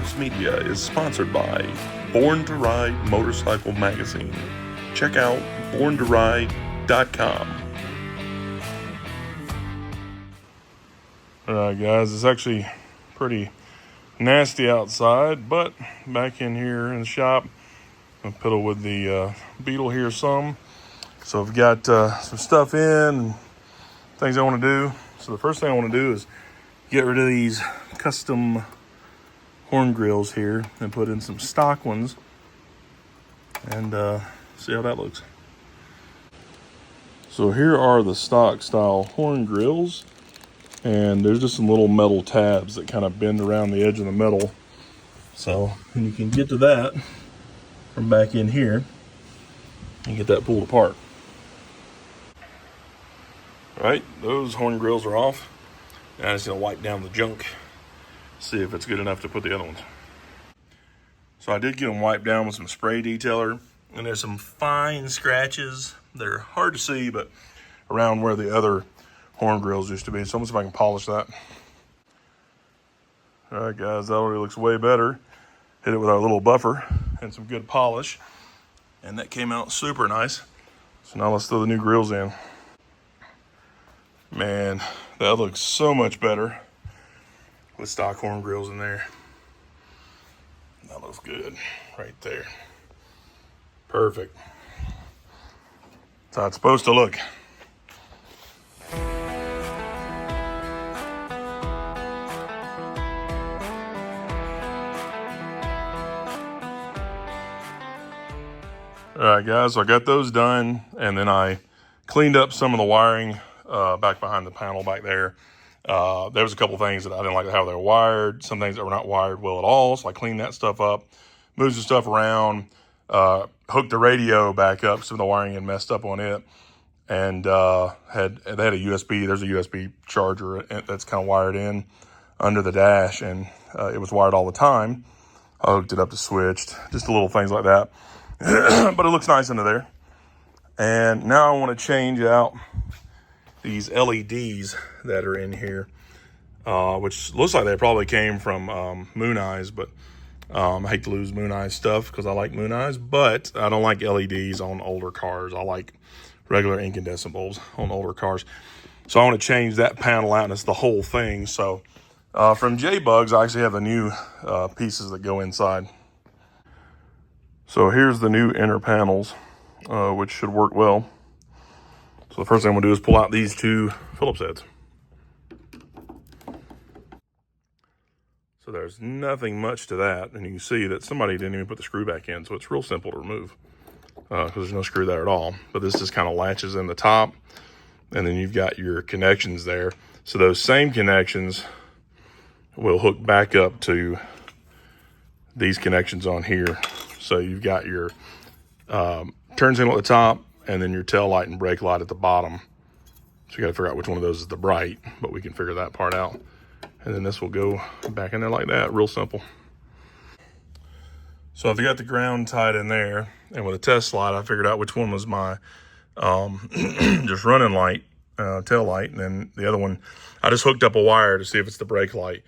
Hirevz Media is sponsored by Born to Ride Motorcycle Magazine. Check out borntoride.com. Alright guys, it's actually pretty nasty outside, but back in here in the shop, I'm gonna piddle with the Beetle here some. So I've got some stuff in and things I want to do. So the first thing I want to do is get rid of these custom horn grills here and put in some stock ones and see how that looks. So here are the stock style horn grills, and there's just some little metal tabs that kind of bend around the edge of the metal. So you can get to that from back in here and get that pulled apart. All right, those horn grills are off. Now I'm just gonna wipe down the junk, see if it's good enough to put the other ones. So I did get them wiped down with some spray detailer, and there's some fine scratches. They're hard to see, but around where the other horn grills used to be. So I'm gonna see if I can polish that. All right guys, that already looks way better. Hit it with our little buffer and some good polish, and that came out super nice. So now let's throw the new grills in. Man, that looks so much better with stock horn grills in there. That looks good right there. Perfect. That's how it's supposed to look. All right, guys, so I got those done, and then I cleaned up some of the wiring back behind the panel back there. There was a couple things that I didn't like how they were wired, some things that were not wired well at all, so I cleaned that stuff up, moved some stuff around, hooked the radio back up, some of the wiring had messed up on it, and they had a USB, there's a USB charger that's kind of wired in under the dash, and it was wired all the time. I hooked it up to switched, just little things like that. But it looks nice under there. And now I want to change out these LEDs that are in here, which looks like they probably came from Moon Eyes, but I hate to lose Moon Eyes stuff because I like Moon Eyes, but I don't like LEDs on older cars. I like regular incandescent bulbs on older cars. So I want to change that panel out, and it's the whole thing. So from J-Bugs, I actually have the new pieces that go inside. So here's the new inner panels, which should work well. So the first thing I'm gonna do is pull out these two Phillips heads. So there's nothing much to that, and you can see that somebody didn't even put the screw back in, so it's real simple to remove because there's no screw there at all. But this just kind of latches in the top, and then you've got your connections there. So those same connections will hook back up to these connections on here. So you've got your turn signal at the top, and then your tail light and brake light at the bottom. So you got to figure out which one of those is the bright, but we can figure that part out. And then this will go back in there like that, real simple. So I've got the ground tied in there, and with a test slide, I figured out which one was my just running light, tail light, and then the other one, I just hooked up a wire to see if it's the brake light,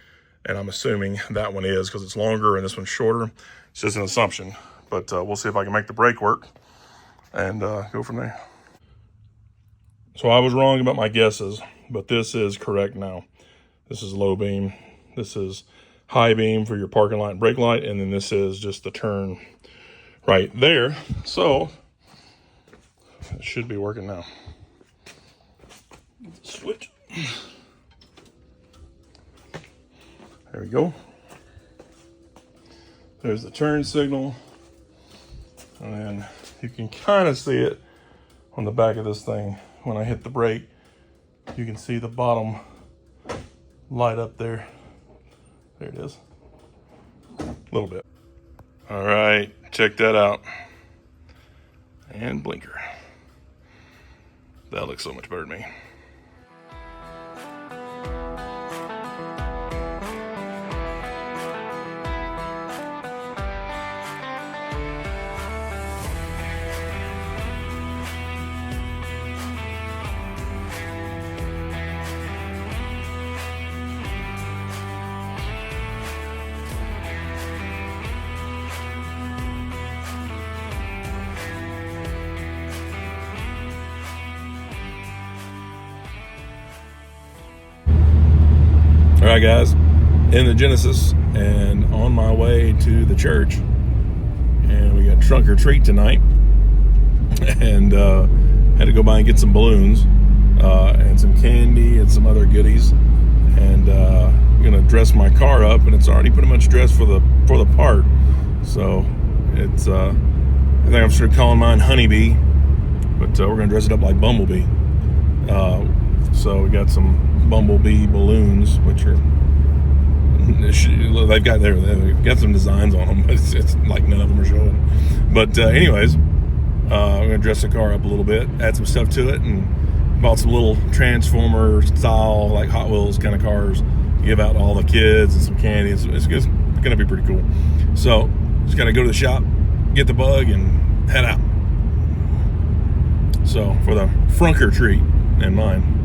and I'm assuming that one is because it's longer and this one's shorter. It's just an assumption, but we'll see if I can make the brake work and go from there. So I was wrong about my guesses, but this is correct now. This is low beam. This is high beam for your parking light and brake light, and then this is just the turn right there. So it should be working now. Switch. There we go. There's the turn signal, and then you can kind of see it on the back of this thing. When I hit the brake, you can see the bottom light up there. There it is, a little bit. All right, check that out. And blinker. That looks so much better to me. right, guys, in the Genesis and on my way to the church, and we got trunk or treat tonight, and had to go by and get some balloons and some candy and some other goodies, and I'm gonna dress my car up, and it's already pretty much dressed for the part. So it's I think I'm sort of calling mine Honeybee, but we're gonna dress it up like Bumblebee. So we got some Bumblebee balloons, which are they've got some designs on them, but it's like none of them are showing. But anyways, I'm gonna dress the car up a little bit, add some stuff to it, and bought some little Transformer style, like Hot Wheels kind of cars, give out to all the kids, and some candy. It's gonna be pretty cool. So just gotta go to the shop, get the bug, and head out. So for the frunk or treat and mine.